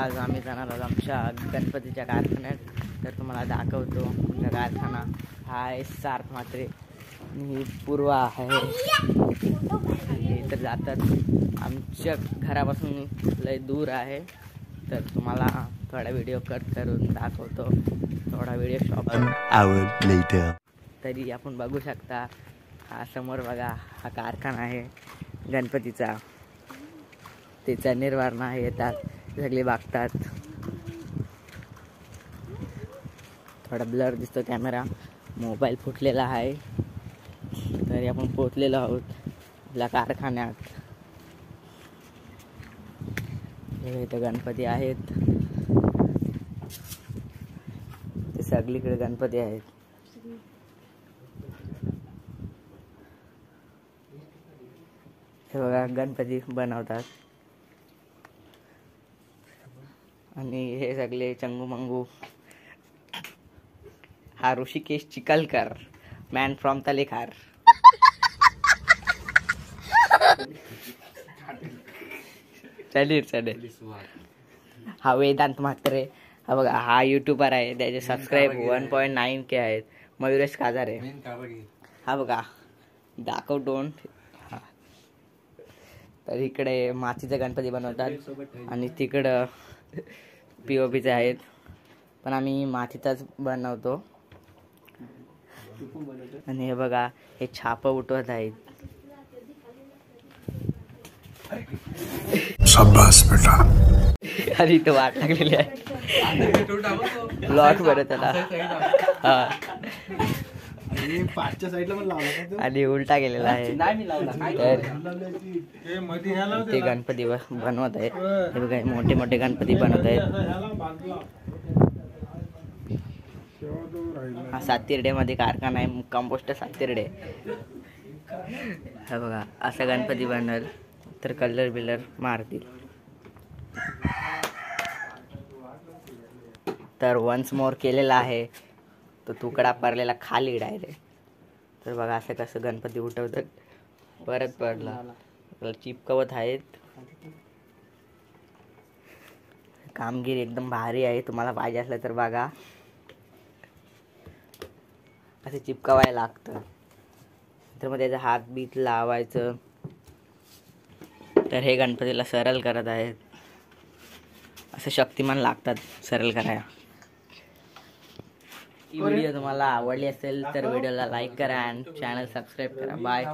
आज आम्ही जाणार आहोत आमच्या गणपतीच्या कारखान्यात, तर तुम्हाला दाखवतो आमचा कारखाना. हा आहे सार्थ म्हात्रे आणि ही पूर्वा आहे. तर जातात आमच्या घरापासून लय दूर आहे, तर तुम्हाला थोडा व्हिडिओ कट करून दाखवतो, थोडा व्हिडिओ शॉप. तरी आपण बघू शकता, हा समोर बघा, हा कारखाना आहे गणपतीचा. त्याचा निर्वाण आहे, येतात सगळे बघतात. थोडा ब्लर दिसतो कॅमेरा, मोबाईल फुटलेला आहे. तरी आपण पोहोचलेलो आहोत आपल्या कारखान्यात. इथे गणपती आहेत, ते सगळीकडे गणपती आहेत. हे बघा गणपती बनवतात आणि हे सगळे चंगू मंगू. हा ऋषिकेश चिखलकर, मॅन फ्रॉम तलेखार. चालेल. हा वेदांत म्हात्रे, हा बघा, हा युट्यूबर आहे, त्याचे सबस्क्राईब 1.9K आहेत. मयुरेश काजारे, हा बघा दाखवतो. तर इकडे मातीचे गणपती बनवतात आणि तिकडं POPचे आहेत, पण आम्ही मातीचाच बनवतो. आणि हे बघा, हे छाप उठवत आहेत. शाबास बेटा. आणि इथं वाट लागलेली आहे ब्लॉक बरं त्याला. आणि उलटा गेलेला आहे. तर ते गणपती बनवत आहेत. हे बघा, मोठे मोठे गणपती बनवत आहेत. हा सातिर्डेमध्ये कारखाना आहे, कंपोस्ट सातिर्डे. हा बघा, असा गणपती बनल तर कलर बिलर मारतील. तर वन्स मोर केलेला आहे, तो तुकडा पडलेला खाली डायरेक्ट. तर बघा असं कसं गणपती उठवतात. परत पडला, चिपकवत आहेत. कामगिरी एकदम भारी आहे, तुम्हाला पाहिजे असलं तर बघा. असं चिपकवायला लागतं, तर मग त्याचा हात बीत लावायचं. तर हे गणपतीला सरळ करत आहेत. असं शक्तिमान लागतात सरळ करायला. ही व्हिडिओ तुम्हाला आवडली असेल तर व्हिडिओला लाईक करा आणि चॅनल सबस्क्राईब करा. बाय.